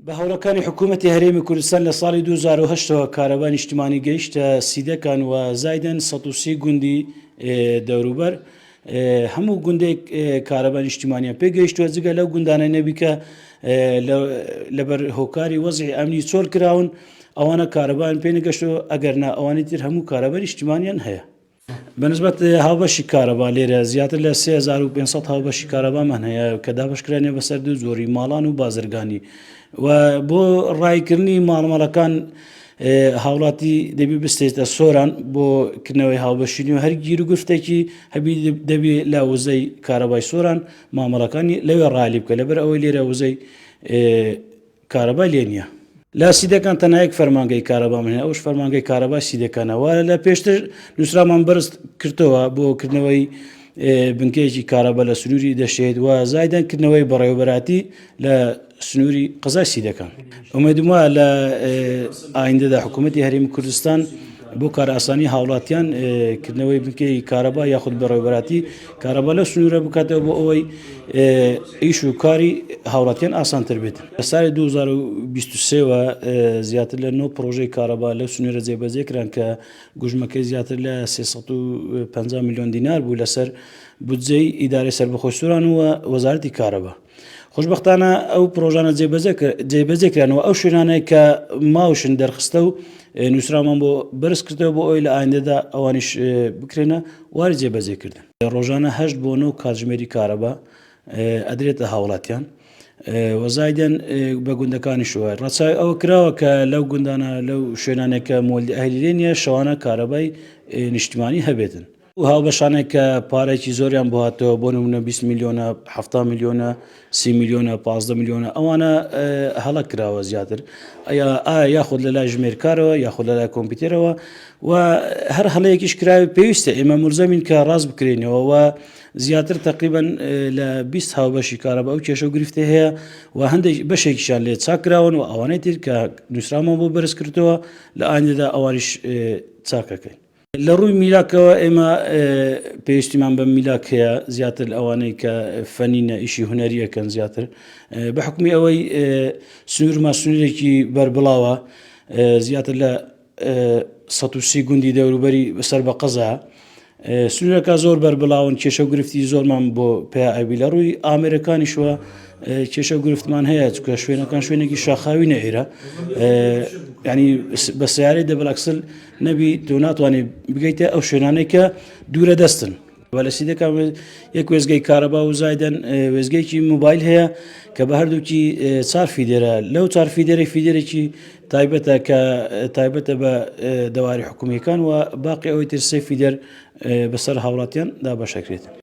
بەهەوڵەکانی حکوومەتی هەرێمی کوردستان لە ساڵی 2008ەوە کارەبای نیشتیمانی گەیشتە سیدەکان و زایدەن 130 گوندی دەوروبەر هەموو گوندێک کارەبای نیشتیمانیان پێگەیشتووە جگە لەو گوندانە نەبی کە لەبەر هۆکاری وەزعی ئەمنی چۆڵ کراون ئەوانە کارەبایان پێ نەگەشتەوە ئەگەر نا ئەوانی تر هەموو کارەبای نیشتیمانیان هەیە. بەنسبەت هاوبەشی کارەبا لێرە زیاتر لە 3500 هاوبەشی کارەبامان هەیە کە دابەشکرانێ بەسەر دوو زۆری ماڵان و بازرگانی و بۆ ڕایکردنی ماڵمەڵەکان هاوڵاتی دەبی بستێتە سۆران بۆ کردنەوەی هاوبەشینی و هەر گیر و گفتێکی هەبی دەبی لە وزەی کارەبای سۆران مامەڵەکانی لەوێ ڕالی بکە لەبەر ئەوەی لێرە وزەی کارەبای لێ نییە. لا سیدەکان تەنایەک فەرمانگەی کارەبا من هەیە ئەوش فەرمانگەی کارەبای سیدەکانەوە لە پێشتر نووسرامان بەرز کردەوە بۆ کردنەوەی بنکەیەکی کارەبا لە سنووری دەشێت و زایدەنکردنەوەی بەڕێوەبەراتی لە سنووری قەزای سیدەکان. ئومێدم وایە لە ئایندەدا حکوومەتی هەرێمی کوردستان بۆ کارئاسانی هاوڵاتیان کردنەوەی بنکەی کارەبا یاخود بەڕێوەبەراتی کارەبا لە سنوورە بکاتەوە بۆ ئەوەی ئیش و کاری هاوڵاتیان ئاسانتر بێت. لە ساڵی 2023ەوە زیاتر لە 9 پرۆژەی کارەبا لەو سنوورە جێبەجێکران کە گوژمەکەی زیاتر لە 350 میلیۆن دینار بوو لەسەر بودجەی ئیدارەی سەربەخۆی سووران و وەزارەتی کارەبا. خۆشبەختانە ئەو پرۆژانە جێبەجێکرانەوە ئەو شوێنانەیە کە ماوشن دەرخستە و نووسرامان بۆ بەرز کردەوە بۆ ئەوی لە ئایندەدا ئەوانیش بکرێنە واری جێبەجێکردن. ڕۆژانە 8 بۆ 9 کاتژمێری کارەبا ئەدرێتە هاوڵاتیان وەزایدەن بە گوندەکانیشوە ڕەچاوی ئەوە کراوە کە لەو گوندانە لەو شوێنانێک کە مۆلی ئەهلیلێ نیە شەوانە کارەبای نیشتیمانی هەبێتن. و هاوبەشانێک کە پارێکی زۆریان بۆ هاتەوە بۆ نمونە 20 میلیۆنە 70 میلیۆنە 30 میلیۆنە 15 میلیۆنە ئەوانە هەڵە کراوە زیاتر یاخود لە لای ژمێرکارەوە یاخود لە لای کۆمپیوتەرەوە و هەر هەڵەیەکیش کراوی پێویستە ئێمە مولزەمین کە ڕاست بکرێنەوە و زیاتر تقریبا لە 20 هاوبەشی کارەبا و کێشە و گرفتە هەیە و هەندێک بەشێکیشان لێ چاکراون و ئەوانەی تر کە نووسرامان بۆ بەرز کردەوە لە ئایندەدا ئەوانیش چاکەکەین. لە ڕووی میلاکەوە ئێمە پێویستیمان بە میلاک هەیە زیاتر ئەوانەی کە فەنینە ئیشی هونەریەکەن زیاتر بە حکومی ئەوەی سنوورمان سنوورێکی بەربڵاوە زیاتر لە 130 گوندی دەوروبەری بەسەر بە قەزا سنوورەکە زۆر بەربڵاون کێشە و گرفتی زۆرمان بۆ پێئەبی لە ڕووی ئامێرەکانیشوە کێشە و گرفتمان هەیە چکە شوێنەکان شوێنێکی شاخاوینە ئێرە ینی بە سیارەی دەبڵەکسل نەبی تۆ ناتوانێت بگەیتە ئەو شوێنانەی کە دوورە دەستن. لە سیدەکان یەک وێزگەی کارەبا و زایدەن وێزگەیکی موبایل هەیە کە بە هەردووکی 4 فیدێرە لەو 4 فیدێری فیدێرێکی تایبەتە کە تایبەتە بە دەواری حکومیەکان و باقی ئەوەی تر 3 فیدەر بەسەر هاوڵاتیان دابەشەکرێت.